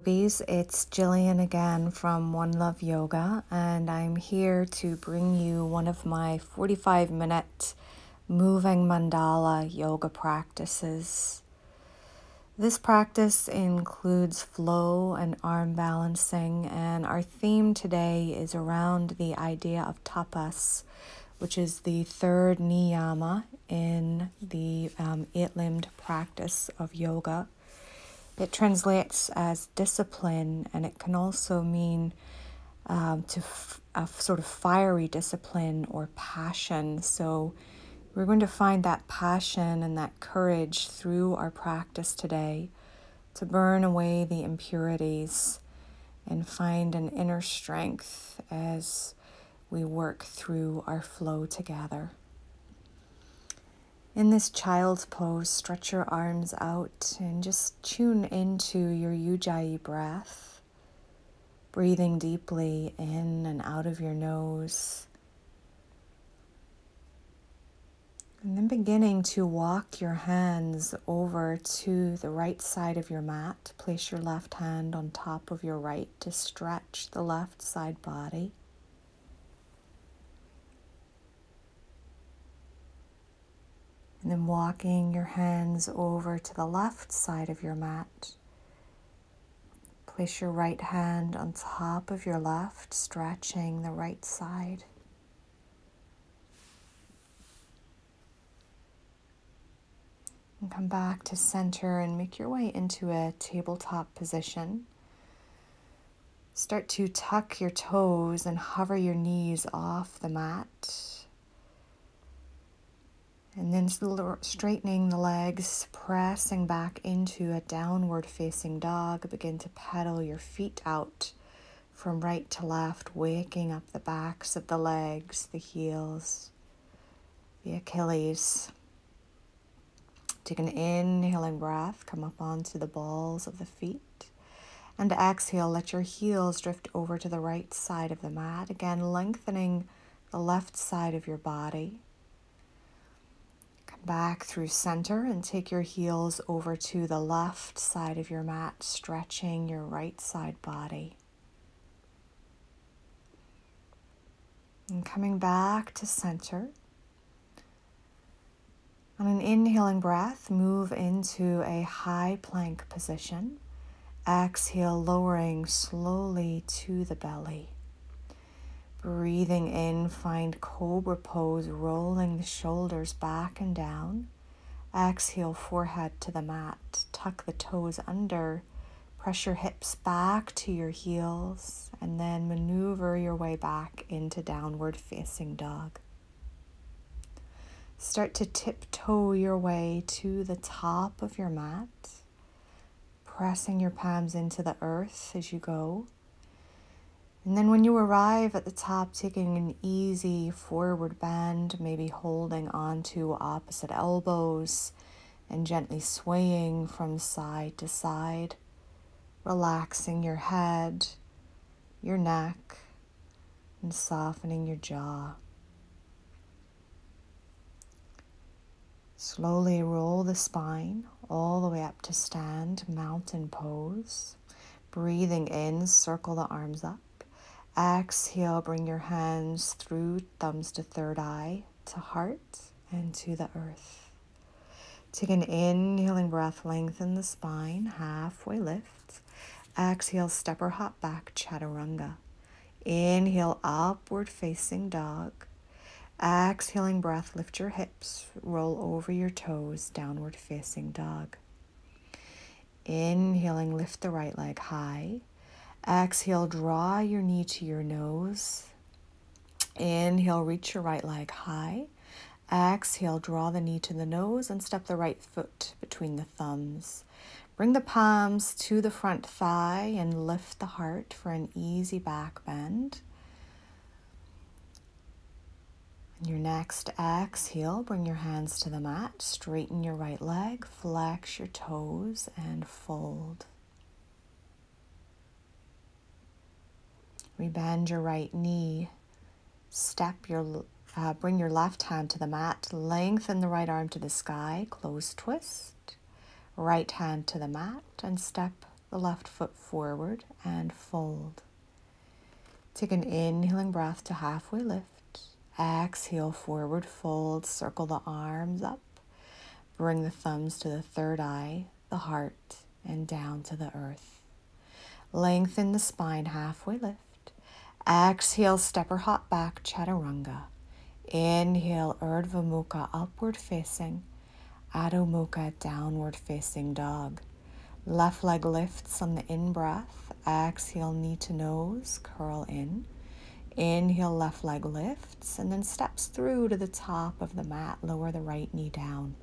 groupies, it's Jillian again from One Love Yoga, and I'm here to bring you one of my 45-minute moving mandala yoga practices. This practice includes flow and arm balancing, and our theme today is around the idea of tapas, which is the third niyama in the eight-limbed practice of yoga. It translates as discipline, and it can also mean a sort of fiery discipline or passion. So we're going to find that passion and that courage through our practice today to burn away the impurities and find an inner strength as we work through our flow together. In this child's pose, stretch your arms out and just tune into your ujjayi breath, breathing deeply in and out of your nose. And then beginning to walk your hands over to the right side of your mat. Place your left hand on top of your right to stretch the left side body. And then walking your hands over to the left side of your mat. Place your right hand on top of your left, stretching the right side. And come back to center and make your way into a tabletop position. Start to tuck your toes and hover your knees off the mat. And then straightening the legs, pressing back into a downward facing dog. Begin to pedal your feet out from right to left, waking up the backs of the legs, the heels, the Achilles. Take an inhaling breath, come up onto the balls of the feet. And exhale, let your heels drift over to the right side of the mat. Again, lengthening the left side of your body. Back through center and take your heels over to the left side of your mat, stretching your right side body. And coming back to center. On an inhaling breath, move into a high plank position. Exhale, lowering slowly to the belly. Breathing in, find cobra pose, rolling the shoulders back and down. Exhale, forehead to the mat. Tuck the toes under. Press your hips back to your heels, and then maneuver your way back into downward facing dog. Start to tiptoe your way to the top of your mat, pressing your palms into the earth as you go. And then when you arrive at the top, taking an easy forward bend, maybe holding onto opposite elbows and gently swaying from side to side, relaxing your head, your neck, and softening your jaw. Slowly roll the spine all the way up to stand, mountain pose. Breathing in, circle the arms up. Exhale, bring your hands through thumbs to third eye, to heart, and to the earth. Take an inhaling breath, lengthen the spine, halfway lift. Exhale, step or hop back, chaturanga. Inhale, upward facing dog. Exhaling breath, lift your hips, roll over your toes, downward facing dog. Inhaling, lift the right leg high. Exhale, draw your knee to your nose. Inhale, reach your right leg high. Exhale, draw the knee to the nose and step the right foot between the thumbs. Bring the palms to the front thigh and lift the heart for an easy back bend. On your next exhale, bring your hands to the mat, straighten your right leg, flex your toes, and fold. Rebend your right knee, bring your left hand to the mat, lengthen the right arm to the sky, close twist, right hand to the mat, and step the left foot forward and fold. Take an inhaling breath to halfway lift. Exhale, forward fold, circle the arms up. Bring the thumbs to the third eye, the heart, and down to the earth. Lengthen the spine, halfway lift. Exhale, step or hop back, chaturanga. Inhale, Urdhva Mukha, upward facing. Adho Mukha, downward facing dog. Left leg lifts on the in-breath. Exhale, knee to nose, curl in. Inhale, left leg lifts, and then steps through to the top of the mat. Lower the right knee down.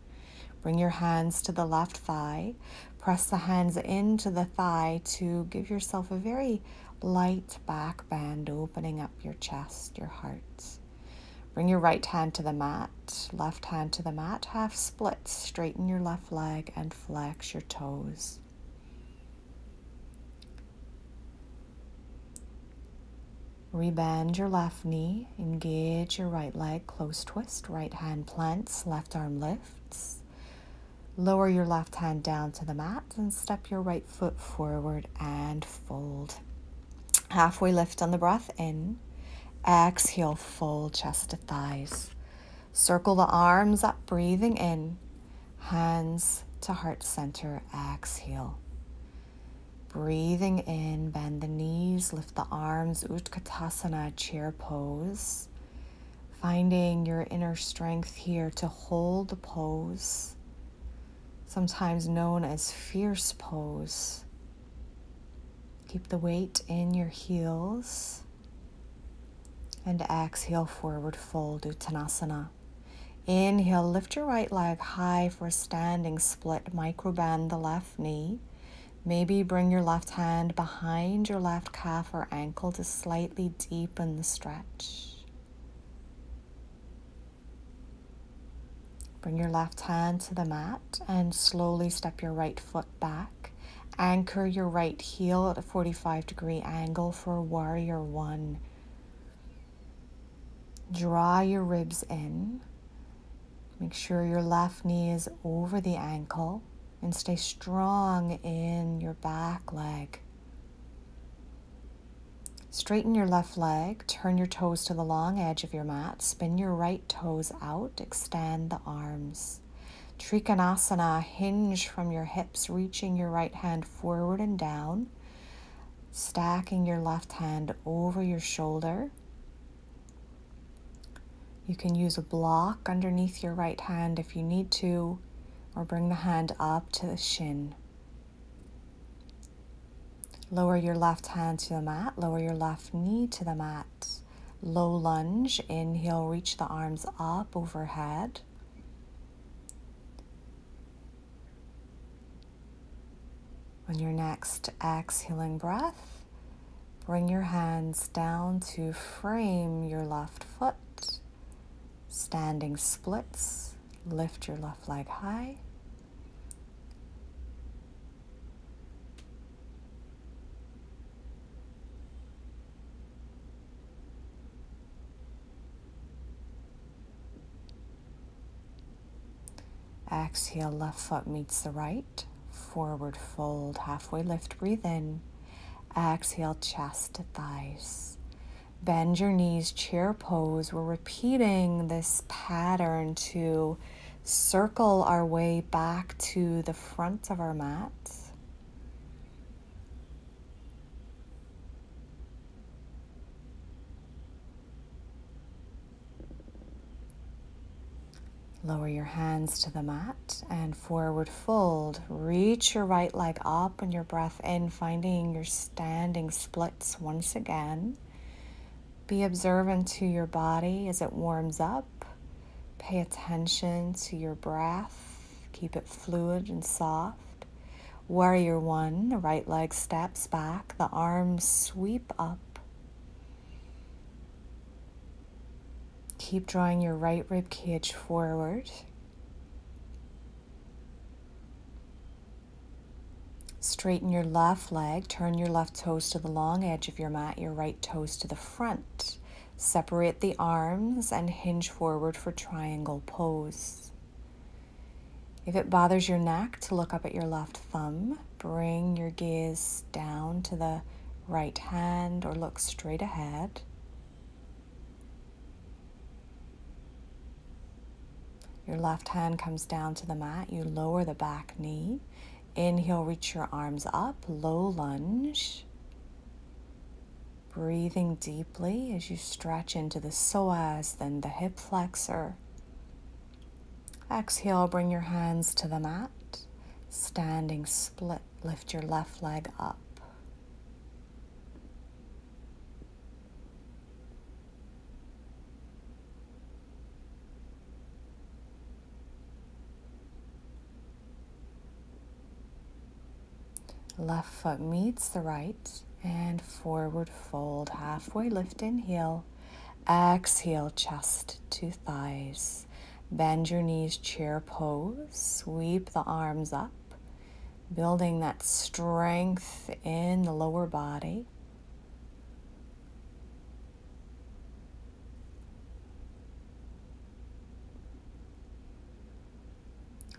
Bring your hands to the left thigh. Press the hands into the thigh to give yourself a very light back bend, opening up your chest, your heart. Bring your right hand to the mat, left hand to the mat, half split. Straighten your left leg and flex your toes. Rebend your left knee, engage your right leg, close twist, right hand plants, left arm lifts. Lower your left hand down to the mat and step your right foot forward and fold. Halfway lift on the breath in. Exhale, fold chest to thighs. Circle the arms up, breathing in. Hands to heart center, exhale. Breathing in, bend the knees, lift the arms, Utkatasana, chair pose. Finding your inner strength here to hold the pose, sometimes known as fierce pose. Keep the weight in your heels. And exhale, forward fold, Uttanasana. Inhale, lift your right leg high for a standing split. Microbend the left knee. Maybe bring your left hand behind your left calf or ankle to slightly deepen the stretch. Bring your left hand to the mat and slowly step your right foot back. Anchor your right heel at a 45-degree angle for warrior one. Draw your ribs in. Make sure your left knee is over the ankle and stay strong in your back leg. Straighten your left leg, turn your toes to the long edge of your mat, spin your right toes out, extend the arms. Trikonasana, hinge from your hips, reaching your right hand forward and down, stacking your left hand over your shoulder. You can use a block underneath your right hand if you need to, or bring the hand up to the shin. Lower your left hand to the mat, lower your left knee to the mat. Low lunge, inhale, reach the arms up overhead. On your next exhaling breath, bring your hands down to frame your left foot. Standing splits, lift your left leg high. Exhale, left foot meets the right. Forward fold, halfway lift, breathe in. Exhale, chest to thighs. Bend your knees, chair pose. We're repeating this pattern to circle our way back to the front of our mat. Lower your hands to the mat and forward fold. Reach your right leg up on your breath in, finding your standing splits once again. Be observant to your body as it warms up. Pay attention to your breath. Keep it fluid and soft. Warrior one, the right leg steps back, the arms sweep up. Keep drawing your right rib cage forward. Straighten your left leg, turn your left toes to the long edge of your mat, your right toes to the front. Separate the arms and hinge forward for triangle pose. If it bothers your neck to look up at your left thumb, bring your gaze down to the right hand or look straight ahead. Your left hand comes down to the mat. You lower the back knee. Inhale, reach your arms up, low lunge. Breathing deeply as you stretch into the psoas, then the hip flexor. Exhale, bring your hands to the mat. Standing split, lift your left leg up. Left foot meets the right and forward fold. Halfway lift, inhale. Exhale, chest to thighs. Bend your knees, chair pose. Sweep the arms up, building that strength in the lower body.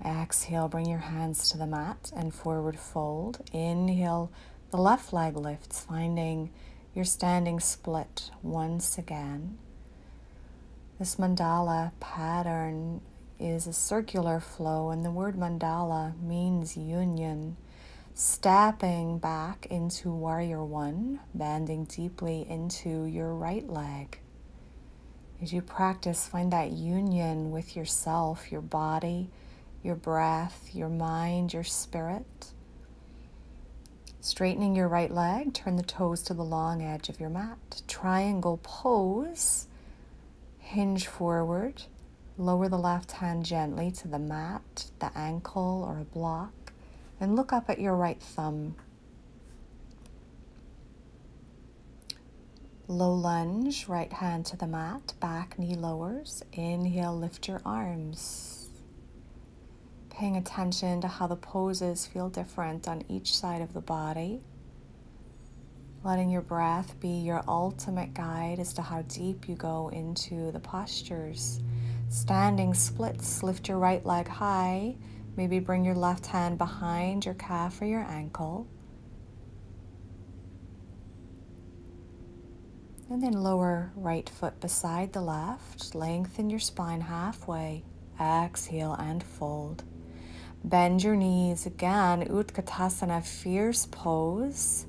Exhale, bring your hands to the mat and forward fold. Inhale, the left leg lifts, finding your standing split once again. This mandala pattern is a circular flow, and the word mandala means union. Stepping back into warrior one, bending deeply into your right leg. As you practice, find that union with yourself, your body, your breath, your mind, your spirit. Straightening your right leg, turn the toes to the long edge of your mat. Triangle pose, hinge forward, lower the left hand gently to the mat, the ankle or a block, and look up at your right thumb. Low lunge, right hand to the mat, back knee lowers. Inhale, lift your arms. Paying attention to how the poses feel different on each side of the body. Letting your breath be your ultimate guide as to how deep you go into the postures. Standing splits, lift your right leg high. Maybe bring your left hand behind your calf or your ankle. And then lower right foot beside the left. Lengthen your spine halfway. Exhale and fold. Bend your knees again, Utkatasana, fierce pose.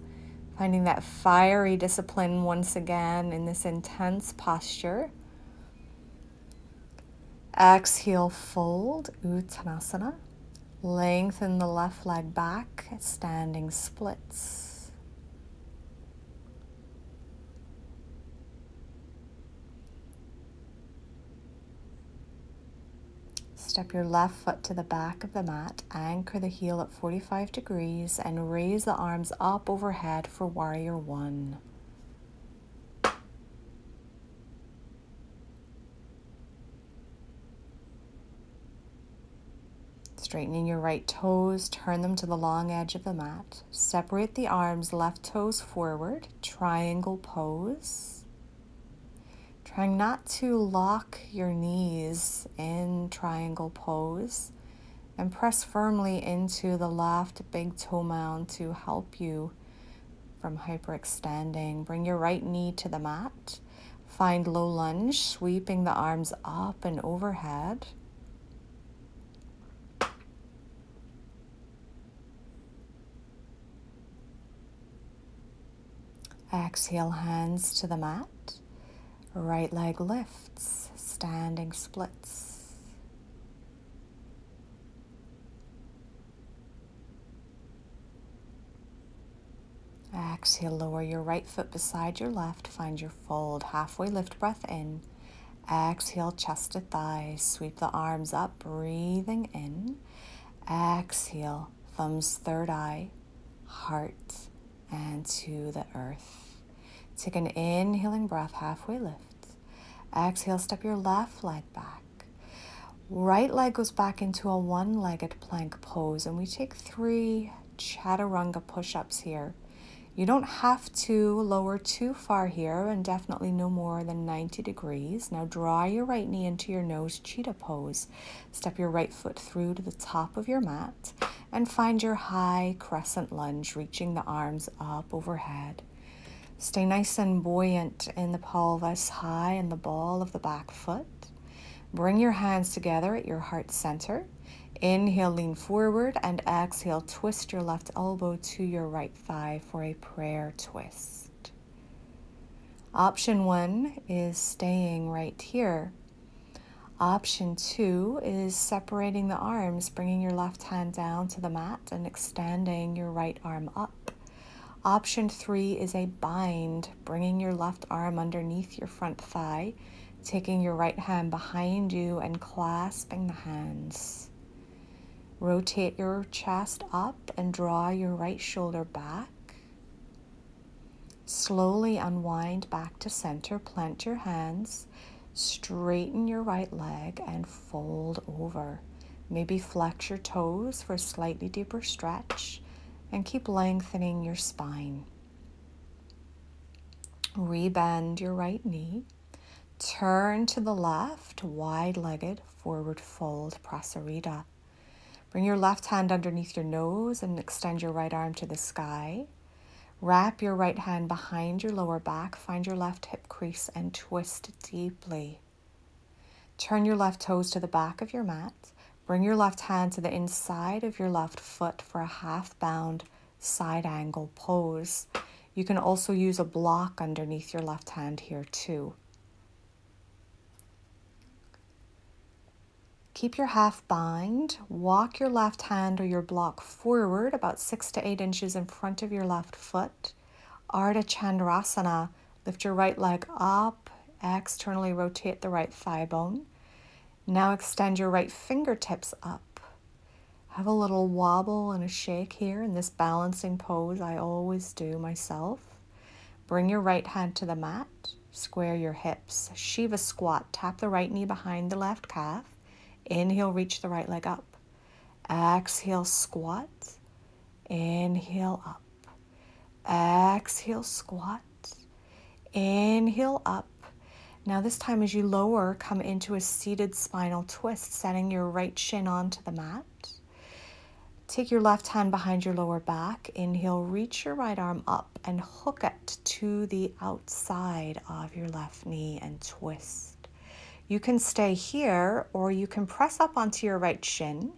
Finding that fiery discipline once again in this intense posture. Exhale, fold, Uttanasana. Lengthen the left leg back, standing splits. Step your left foot to the back of the mat, anchor the heel at 45 degrees, and raise the arms up overhead for warrior one. Straightening your right toes, turn them to the long edge of the mat. Separate the arms, left toes forward, triangle pose. Trying not to lock your knees in triangle pose, and press firmly into the left big toe mound to help you from hyperextending. Bring your right knee to the mat. Find low lunge, sweeping the arms up and overhead. Exhale, hands to the mat. Right leg lifts, standing splits. Exhale, lower your right foot beside your left. Find your fold. Halfway lift, breath in. Exhale, chest to thighs. Sweep the arms up, breathing in. Exhale, thumbs third eye, heart, and to the earth. Take an inhaling breath, halfway lift. Exhale, step your left leg back. Right leg goes back into a one-legged plank pose, and we take 3 chaturanga push-ups here. You don't have to lower too far here, and definitely no more than 90 degrees. Now draw your right knee into your nose, cheetah pose. Step your right foot through to the top of your mat and find your high crescent lunge, reaching the arms up overhead. Stay nice and buoyant in the pelvis, high in the ball of the back foot. Bring your hands together at your heart center. Inhale, lean forward, and exhale, twist your left elbow to your right thigh for a prayer twist. Option 1 is staying right here. Option 2 is separating the arms, bringing your left hand down to the mat and extending your right arm up. Option 3 is a bind, bringing your left arm underneath your front thigh, taking your right hand behind you and clasping the hands. Rotate your chest up and draw your right shoulder back. Slowly unwind back to center, plant your hands, straighten your right leg and fold over. Maybe flex your toes for a slightly deeper stretch and keep lengthening your spine. Rebend your right knee. Turn to the left, wide-legged forward fold, Prasarita. Bring your left hand underneath your nose and extend your right arm to the sky. Wrap your right hand behind your lower back, find your left hip crease and twist deeply. Turn your left toes to the back of your mat. Bring your left hand to the inside of your left foot for a half-bound side angle pose. You can also use a block underneath your left hand here too. Keep your half bind. Walk your left hand or your block forward about 6 to 8 inches in front of your left foot. Ardha Chandrasana. Lift your right leg up. Externally rotate the right thigh bone. Now extend your right fingertips up. Have a little wobble and a shake here in this balancing pose I always do myself. Bring your right hand to the mat. Square your hips. Shiva squat. Tap the right knee behind the left calf. Inhale, reach the right leg up. Exhale, squat. Inhale, up. Exhale, squat. Inhale, up. Now this time as you lower, come into a seated spinal twist, setting your right shin onto the mat. Take your left hand behind your lower back. Inhale, reach your right arm up and hook it to the outside of your left knee and twist. You can stay here or you can press up onto your right shin,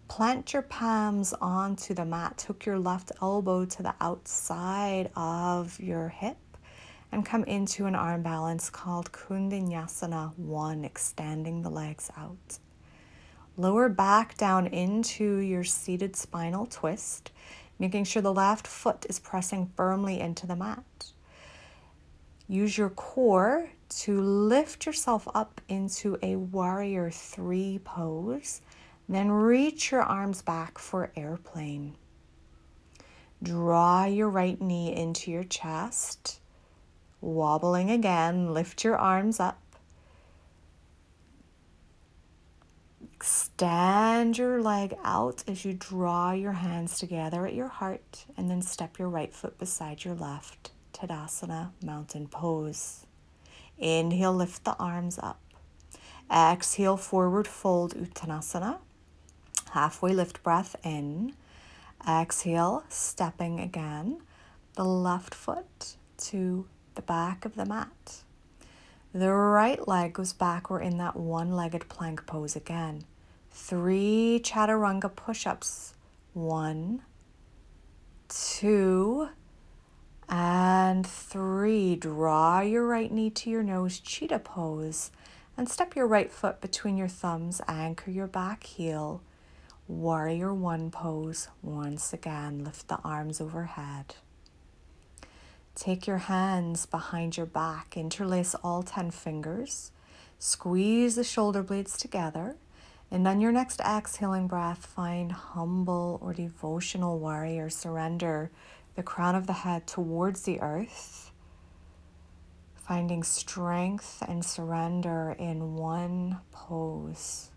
plant your palms onto the mat, hook your left elbow to the outside of your hip, and come into an arm balance called Kundinasana 1, extending the legs out. Lower back down into your seated spinal twist, making sure the left foot is pressing firmly into the mat. Use your core to lift yourself up into a warrior 3 pose, then reach your arms back for airplane. Draw your right knee into your chest, wobbling again, lift your arms up. Extend your leg out as you draw your hands together at your heart, and then step your right foot beside your left. Tadasana, mountain pose. Inhale, lift the arms up. Exhale, forward fold, Uttanasana. Halfway lift breath in. Exhale, stepping again, the left foot to the back of the mat. The right leg goes back. We're in that one-legged plank pose again. 3 chaturanga push-ups. 1, 2, and 3. Draw your right knee to your nose, cheetah pose, and step your right foot between your thumbs, anchor your back heel. Warrior 1 pose. Once again, lift the arms overhead. Take your hands behind your back, interlace all 10 fingers, squeeze the shoulder blades together, and on your next exhaling breath, find humble or devotional warrior. Surrender the crown of the head towards the earth, finding strength and surrender in one pose.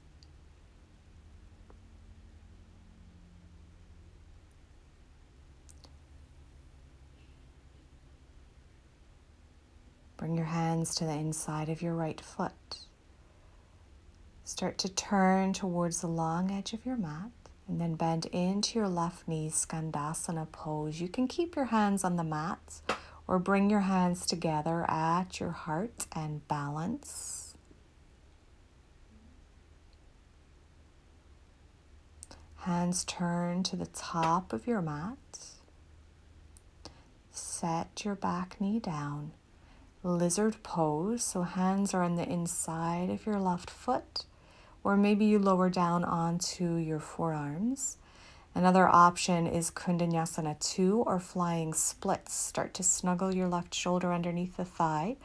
Bring your hands to the inside of your right foot. Start to turn towards the long edge of your mat and then bend into your left knee, Skandasana pose. You can keep your hands on the mat or bring your hands together at your heart and balance. Hands turn to the top of your mat. Set your back knee down. Lizard pose, so hands are on the inside of your left foot, or maybe you lower down onto your forearms. Another option is Kundanyasana 2 or flying splits. Start to snuggle your left shoulder underneath the thigh.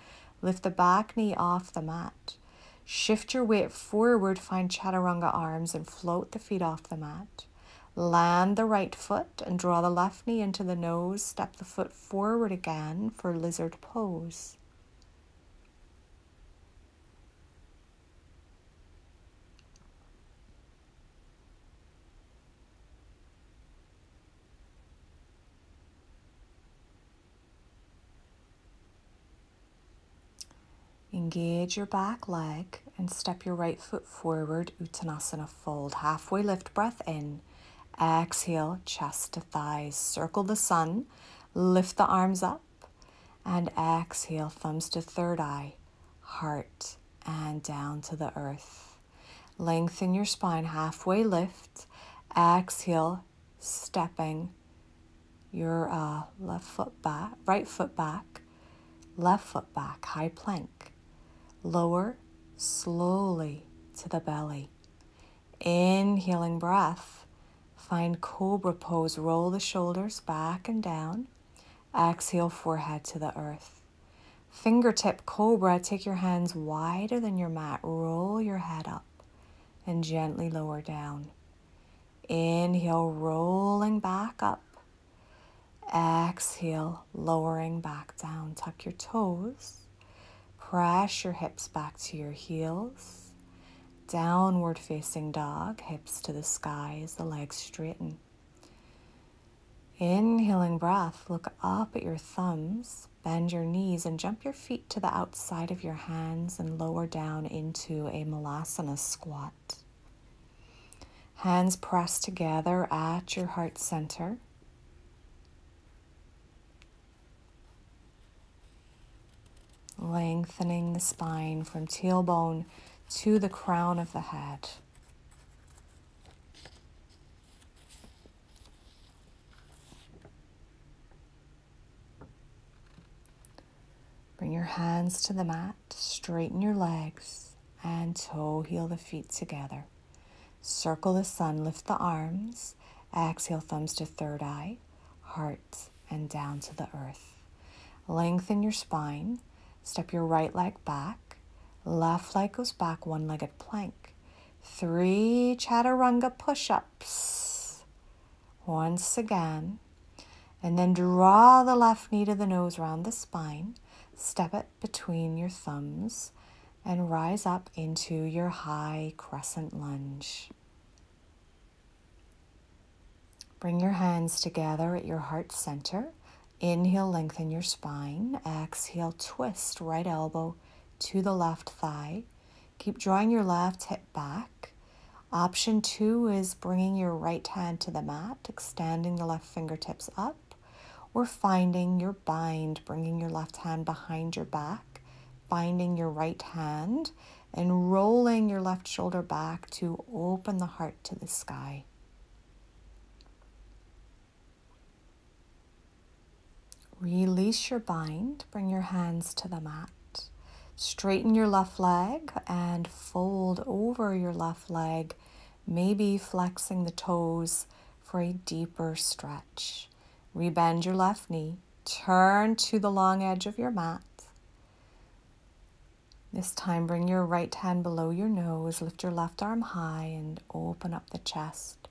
Lift the back knee off the mat. Shift your weight forward, find Chaturanga arms and float the feet off the mat. Land the right foot and draw the left knee into the nose. Step the foot forward again for lizard pose. Engage your back leg and step your right foot forward, Uttanasana fold. Halfway lift, breath in. Exhale, chest to thighs. Circle the sun, lift the arms up, and exhale, thumbs to third eye, heart, and down to the earth. Lengthen your spine, halfway lift. Exhale, stepping your right foot back, left foot back, high plank. Lower slowly to the belly. Inhaling breath, find cobra pose. Roll the shoulders back and down. Exhale, forehead to the earth. Fingertip cobra, take your hands wider than your mat. Roll your head up and gently lower down. Inhale, rolling back up. Exhale, lowering back down. Tuck your toes. Press your hips back to your heels. Downward facing dog, hips to the sky as the legs straighten. Inhaling breath, look up at your thumbs, bend your knees and jump your feet to the outside of your hands and lower down into a Malasana squat. Hands pressed together at your heart center. Lengthening the spine from tailbone to the crown of the head. Bring your hands to the mat, straighten your legs, and toe heel the feet together. Circle the sun, lift the arms, exhale, thumbs to third eye, heart, and down to the earth. Lengthen your spine. Step your right leg back, left leg goes back, one-legged plank. 3 Chaturanga push-ups. Once again, and then draw the left knee to the nose, round the spine. Step it between your thumbs and rise up into your high crescent lunge. Bring your hands together at your heart center. Inhale, lengthen your spine. Exhale, twist right elbow to the left thigh. Keep drawing your left hip back. Option 2 is bringing your right hand to the mat, extending the left fingertips up, or finding your bind, bringing your left hand behind your back, binding your right hand, and rolling your left shoulder back to open the heart to the sky. Release your bind, bring your hands to the mat. Straighten your left leg and fold over your left leg, maybe flexing the toes for a deeper stretch. Rebend your left knee, turn to the long edge of your mat. This time bring your right hand below your nose, lift your left arm high and open up the chest.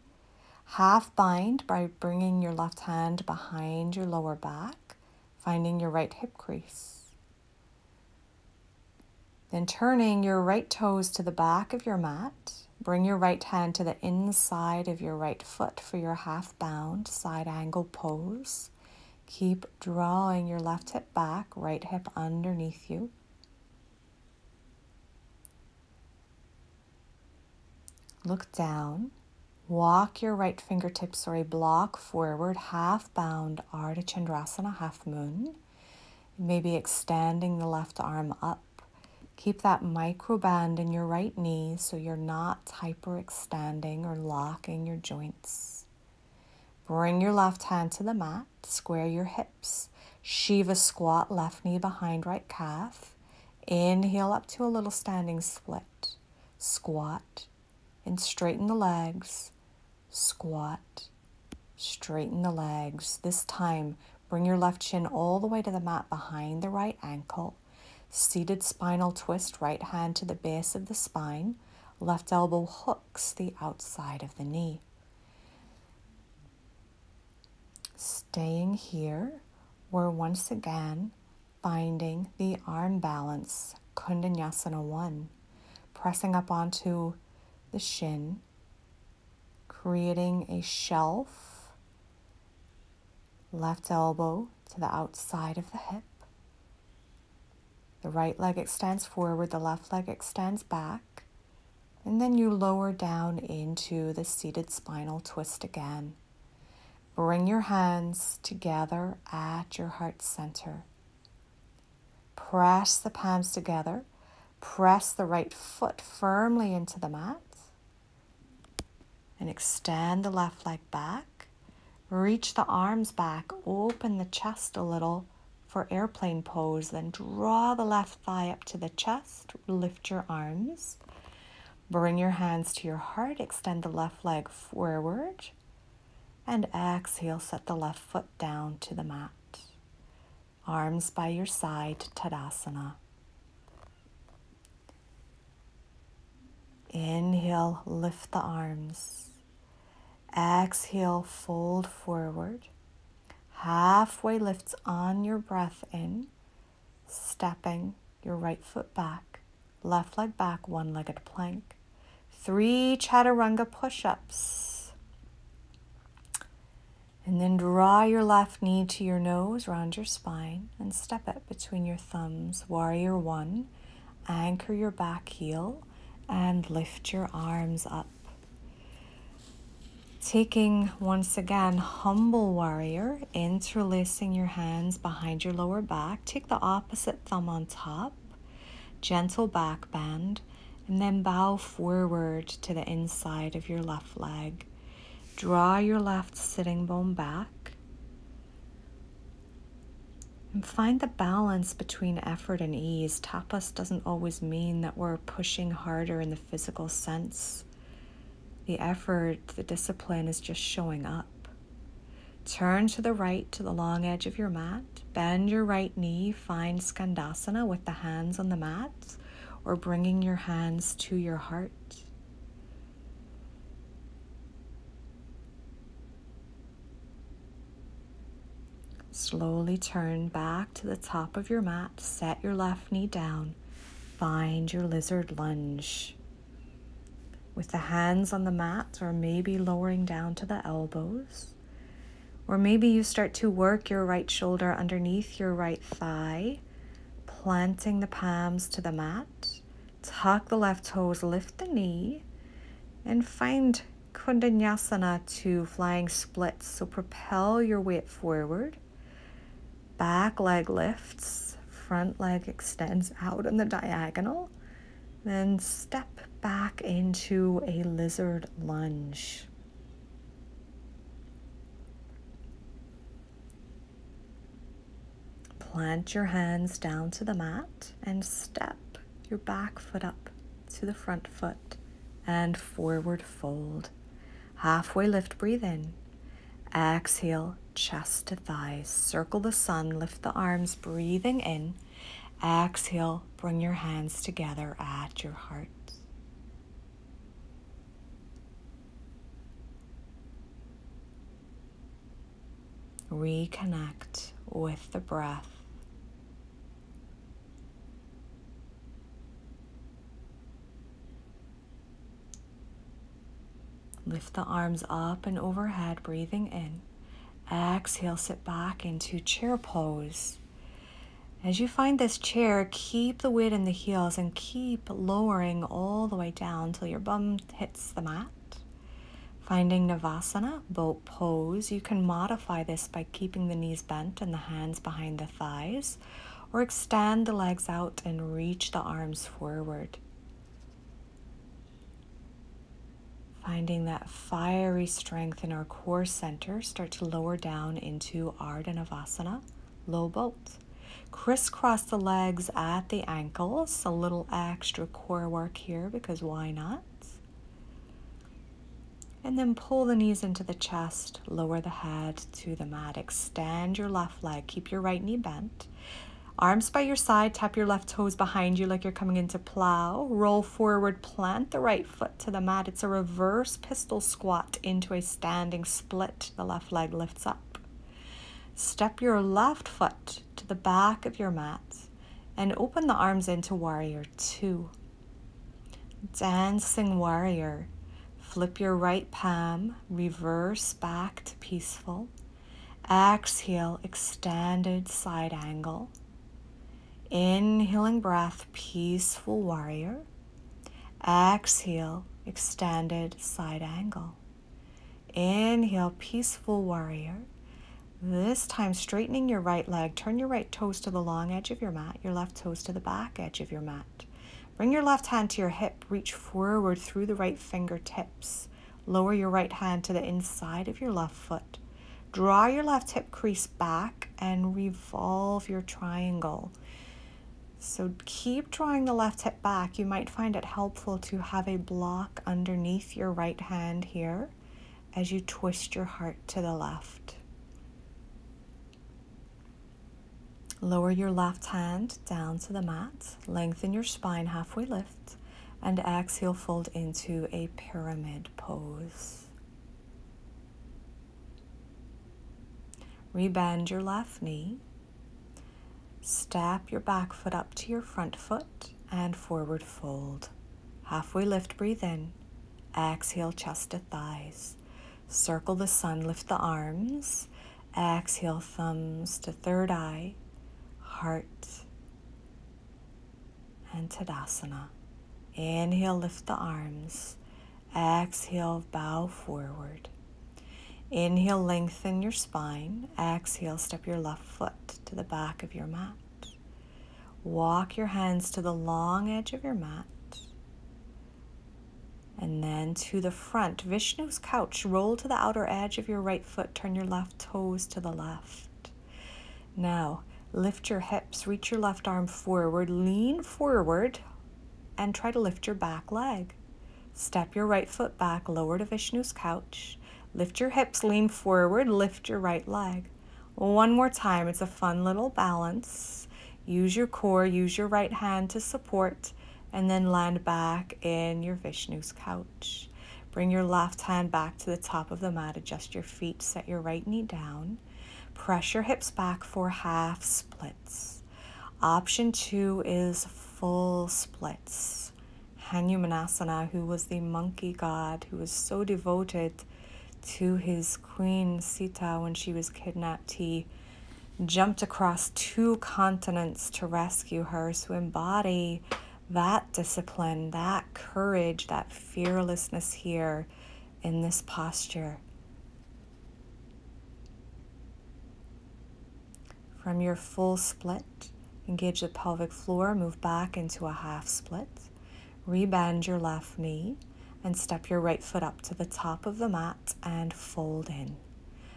Half bind by bringing your left hand behind your lower back, finding your right hip crease. Then turning your right toes to the back of your mat, bring your right hand to the inside of your right foot for your half bound side angle pose. Keep drawing your left hip back, right hip underneath you. Look down. Walk your right fingertips or a block forward, half bound, Ardha Chandrasana, half moon. Maybe extending the left arm up. Keep that micro bend in your right knee so you're not hyperextending or locking your joints. Bring your left hand to the mat, square your hips. Shiva squat, left knee behind right calf. Inhale up to a little standing split. Squat and straighten the legs. Squat, straighten the legs. This time, bring your left shin all the way to the mat behind the right ankle. Seated spinal twist, right hand to the base of the spine. Left elbow hooks the outside of the knee. Staying here, we're once again finding the arm balance, Kundanyasana 1. Pressing up onto the shin, creating a shelf, left elbow to the outside of the hip. The right leg extends forward, the left leg extends back, and then you lower down into the seated spinal twist again. Bring your hands together at your heart center. Press the palms together. Press the right foot firmly into the mat. And extend the left leg back. Reach the arms back. Open the chest a little for airplane pose. Then draw the left thigh up to the chest. Lift your arms. Bring your hands to your heart. Extend the left leg forward. And exhale, set the left foot down to the mat. Arms by your side, Tadasana. Inhale, lift the arms. Exhale, fold forward. Halfway lifts on your breath in, stepping your right foot back, left leg back, one-legged plank. 3 chaturanga push-ups. And then draw your left knee to your nose, round your spine, and step it between your thumbs. Warrior 1. Anchor your back heel and lift your arms up. Taking, once again, humble warrior, interlacing your hands behind your lower back. Take the opposite thumb on top, gentle back bend, and then bow forward to the inside of your left leg. Draw your left sitting bone back and find the balance between effort and ease. Tapas doesn't always mean that we're pushing harder in the physical sense. The effort, the discipline is just showing up. Turn to the right to the long edge of your mat. Bend your right knee. Find Skandasana with the hands on the mat or bringing your hands to your heart. Slowly turn back to the top of your mat. Set your left knee down. Find your lizard lunge. With the hands on the mat, or maybe lowering down to the elbows. Or maybe you start to work your right shoulder underneath your right thigh, planting the palms to the mat. Tuck the left toes, lift the knee, and find Kundanyasana to flying splits. So propel your weight forward. Back leg lifts, front leg extends out on the diagonal. Then step back into a lizard lunge. Plant your hands down to the mat and step your back foot up to the front foot and forward fold. Halfway lift, breathe in. Exhale, chest to thighs. Circle the sun, lift the arms, breathing in. Exhale, bring your hands together at your heart. Reconnect with the breath. Lift the arms up and overhead, breathing in. Exhale, sit back into chair pose. As you find this chair, keep the weight in the heels and keep lowering all the way down till your bum hits the mat. Finding Navasana, boat pose, you can modify this by keeping the knees bent and the hands behind the thighs, or extend the legs out and reach the arms forward. Finding that fiery strength in our core center, start to lower down into Ardha Navasana, low boat. Crisscross the legs at the ankles, a little extra core work here because why not? And then pull the knees into the chest, lower the head to the mat. Extend your left leg, keep your right knee bent. Arms by your side, tap your left toes behind you like you're coming into plow. Roll forward, plant the right foot to the mat. It's a reverse pistol squat into a standing split. The left leg lifts up. Step your left foot to the back of your mat and open the arms into Warrior 2. Dancing Warrior. Flip your right palm, reverse back to peaceful. Exhale, extended side angle. Inhaling breath, peaceful warrior. Exhale, extended side angle. Inhale, peaceful warrior. This time, straightening your right leg. Turn your right toes to the long edge of your mat, your left toes to the back edge of your mat. Bring your left hand to your hip. Reach forward through the right fingertips. Lower your right hand to the inside of your left foot. Draw your left hip crease back and revolve your triangle. So keep drawing the left hip back. You might find it helpful to have a block underneath your right hand here as you twist your heart to the left. Lower your left hand down to the mat. Lengthen your spine, halfway lift, and exhale, fold into a pyramid pose. Rebend your left knee. Step your back foot up to your front foot and forward fold. Halfway lift, breathe in. Exhale, chest to thighs. Circle the sun, lift the arms. Exhale, thumbs to third eye, heart, and Tadasana. Inhale, lift the arms. Exhale, bow forward. Inhale, lengthen your spine. Exhale, step your left foot to the back of your mat. Walk your hands to the long edge of your mat. And then to the front, Vishnu's couch. Roll to the outer edge of your right foot. Turn your left toes to the left. Now, lift your hips. Reach your left arm forward. Lean forward and try to lift your back leg. Step your right foot back. Lower to Vishnu's couch. Lift your hips, lean forward, lift your right leg. One more time. It's a fun little balance. Use your core, use your right hand to support, and then land back in your Vishnu's couch. Bring your left hand back to the top of the mat. Adjust your feet, set your right knee down. Press your hips back for half splits. Option 2 is full splits. Hanumanasana, who was the monkey god who was so devoted to his queen Sita when she was kidnapped, he jumped across 2 continents to rescue her. So embody that discipline, that courage, that fearlessness here in this posture. From your full split, engage the pelvic floor, move back into a half split. Rebend your left knee and step your right foot up to the top of the mat and fold in.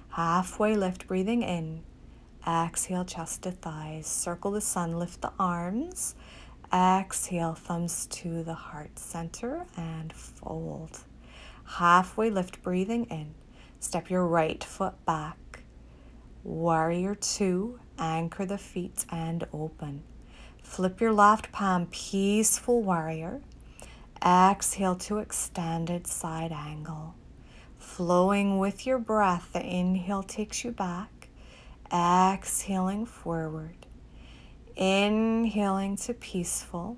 Halfway lift, breathing in. Exhale, chest to thighs. Circle the sun, lift the arms. Exhale, thumbs to the heart center and fold. Halfway lift, breathing in. Step your right foot back. Warrior 2, anchor the feet and open. Flip your left palm, peaceful warrior. Exhale to extended side angle. Flowing with your breath, the inhale takes you back. Exhaling forward. Inhaling to peaceful.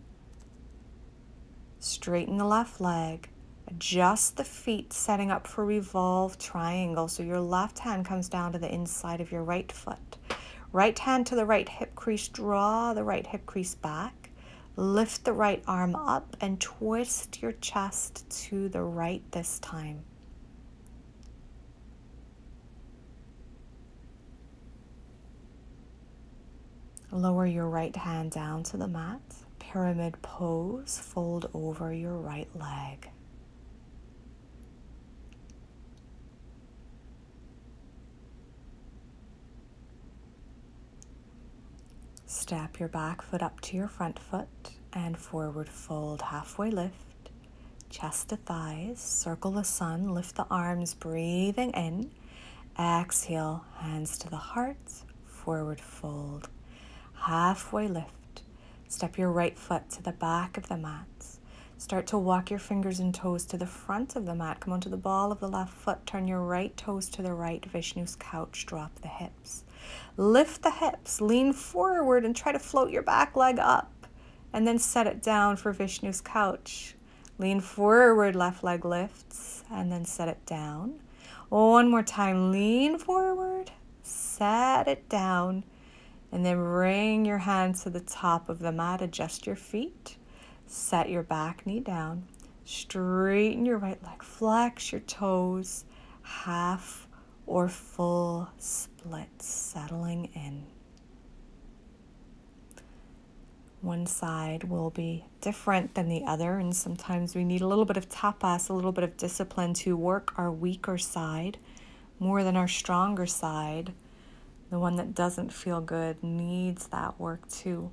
Straighten the left leg. Adjust the feet, setting up for revolve triangle. So your left hand comes down to the inside of your right foot. Right hand to the right hip crease, draw the right hip crease back. Lift the right arm up and twist your chest to the right this time. Lower your right hand down to the mat. Pyramid pose, fold over your right leg. Step your back foot up to your front foot and forward fold, halfway lift, chest to thighs, circle the sun, lift the arms, breathing in. Exhale, hands to the heart, forward fold, halfway lift. Step your right foot to the back of the mat. Start to walk your fingers and toes to the front of the mat. Come onto the ball of the left foot. Turn your right toes to the right. Vishnu's couch. Drop the hips. Lift the hips. Lean forward and try to float your back leg up. And then set it down for Vishnu's couch. Lean forward. Left leg lifts. And then set it down. One more time. Lean forward. Set it down. And then bring your hands to the top of the mat. Adjust your feet. Set your back knee down. Straighten your right leg. Flex your toes. Half or full splits, settling in. One side will be different than the other, and sometimes we need a little bit of tapas, a little bit of discipline to work our weaker side more than our stronger side. The one that doesn't feel good needs that work too.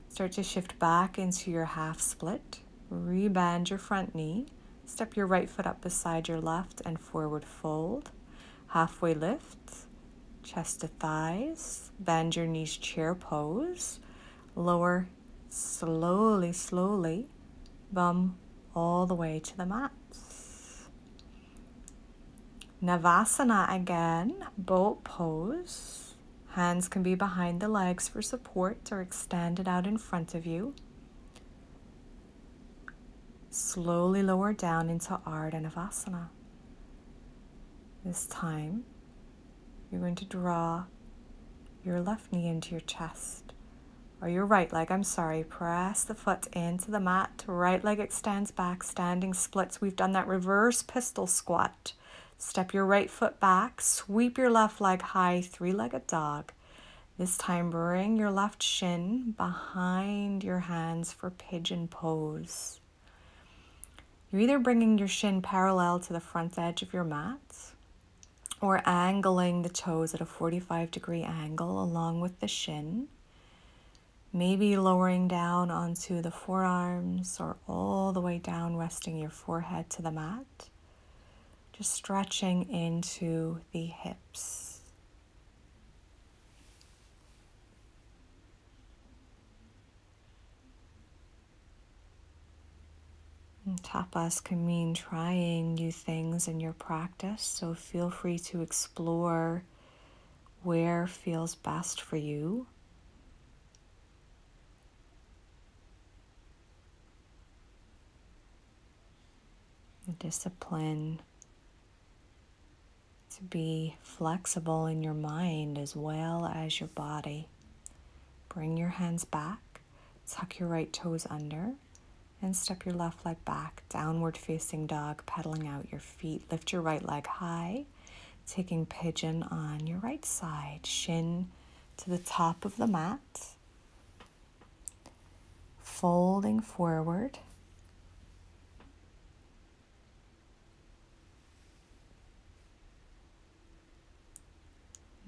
Start to shift back into your half split. Rebend your front knee. Step your right foot up beside your left and forward fold. Halfway lift. Chest to thighs. Bend your knees, chair pose. Lower slowly, slowly. Bum all the way to the mat. Navasana again, boat pose. Hands can be behind the legs for support or extended out in front of you. Slowly lower down into Ardha Navasana. This time, you're going to draw your left knee into your chest, or your right leg, press the foot into the mat. Right leg extends back, standing splits. We've done that reverse pistol squat. Step your right foot back, sweep your left leg high, three-legged dog. This time, bring your left shin behind your hands for pigeon pose. You're either bringing your shin parallel to the front edge of your mat or angling the toes at a 45-degree angle along with the shin. Maybe lowering down onto the forearms or all the way down, resting your forehead to the mat. Just stretching into the hips. And tapas can mean trying new things in your practice, so feel free to explore where feels best for you. The discipline to be flexible in your mind as well as your body. Bring your hands back, tuck your right toes under, and step your left leg back, downward facing dog, pedaling out your feet. Lift your right leg high, taking pigeon on your right side, shin to the top of the mat, folding forward.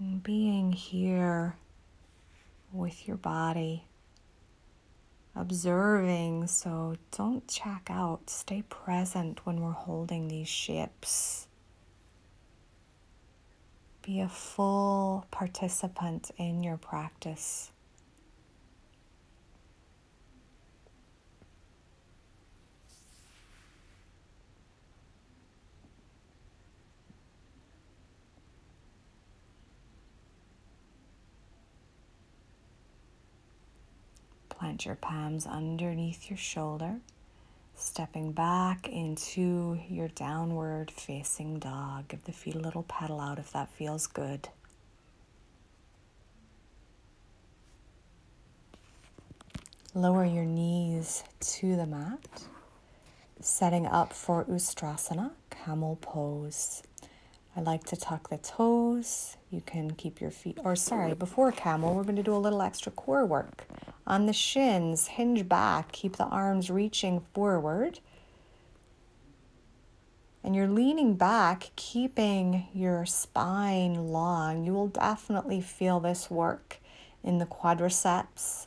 And being here with your body, observing, so don't check out. Stay present when we're holding these shapes. Be a full participant in your practice. Plant your palms underneath your shoulder. Stepping back into your downward facing dog. Give the feet a little pedal out if that feels good. Lower your knees to the mat. Setting up for Ustrasana, camel pose. I like to tuck the toes. You can keep your feet, before camel, we're going to do a little extra core work. On the shins, hinge back, keep the arms reaching forward. And you're leaning back, keeping your spine long. You will definitely feel this work in the quadriceps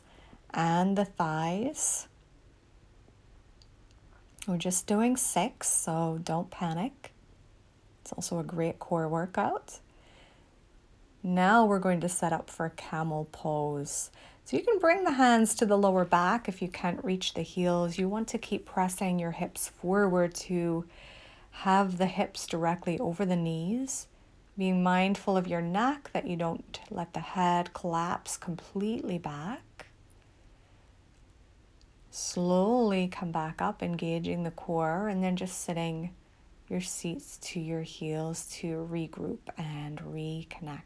and the thighs. We're just doing 6, so don't panic. It's also a great core workout. Now we're going to set up for camel pose. So you can bring the hands to the lower back if you can't reach the heels. You want to keep pressing your hips forward to have the hips directly over the knees. Being mindful of your neck, that you don't let the head collapse completely back. Slowly come back up, engaging the core, and then just sitting your seats to your heels to regroup and reconnect.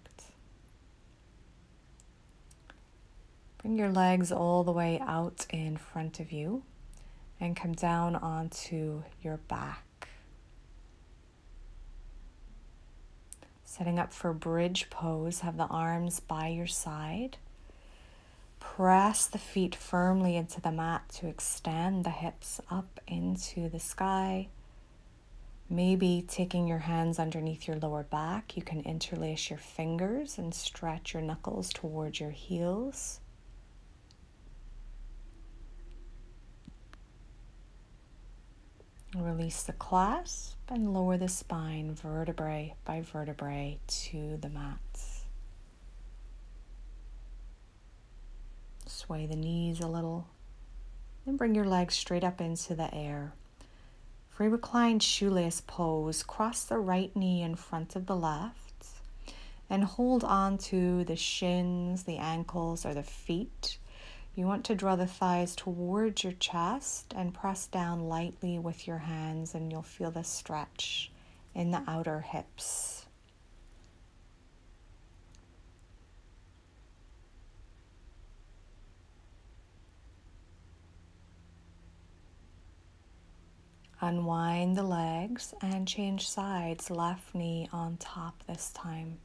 Bring your legs all the way out in front of you and come down onto your back. Setting up for bridge pose, have the arms by your side. Press the feet firmly into the mat to extend the hips up into the sky. Maybe taking your hands underneath your lower back, you can interlace your fingers and stretch your knuckles towards your heels. Release the clasp and lower the spine vertebrae by vertebrae to the mat. Sway the knees a little, then bring your legs straight up into the air. For a reclined shoelace pose, cross the right knee in front of the left and hold on to the shins, the ankles, or the feet. You want to draw the thighs towards your chest and press down lightly with your hands, and you'll feel the stretch in the outer hips. Unwind the legs and change sides, left knee on top this time.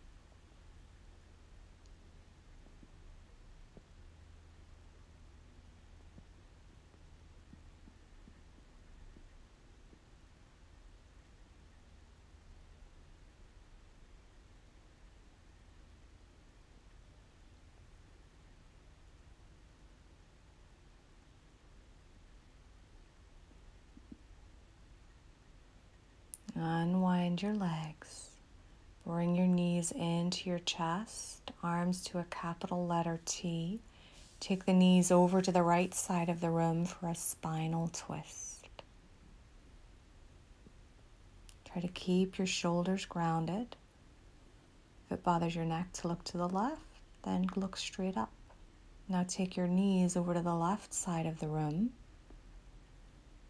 Unwind your legs. Bring your knees into your chest, arms to a capital letter T. Take the knees over to the right side of the room for a spinal twist. Try to keep your shoulders grounded. If it bothers your neck to look to the left, then look straight up. Now take your knees over to the left side of the room.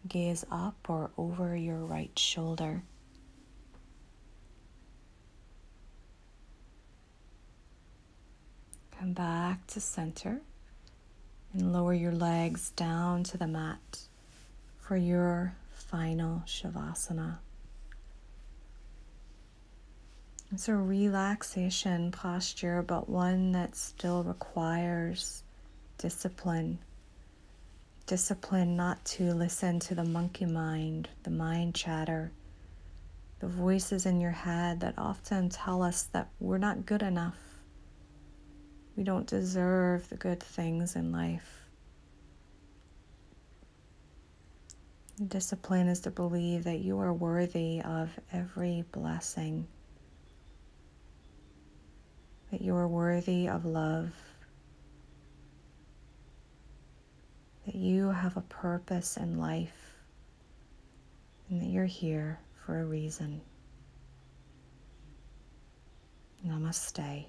Gaze up or over your right shoulder. Come back to center and lower your legs down to the mat for your final Shavasana. It's a relaxation posture, but one that still requires discipline. Discipline not to listen to the monkey mind, the mind chatter, the voices in your head that often tell us that we're not good enough. We don't deserve the good things in life. Discipline is to believe that you are worthy of every blessing, that you are worthy of love, that you have a purpose in life, and that you're here for a reason. Namaste.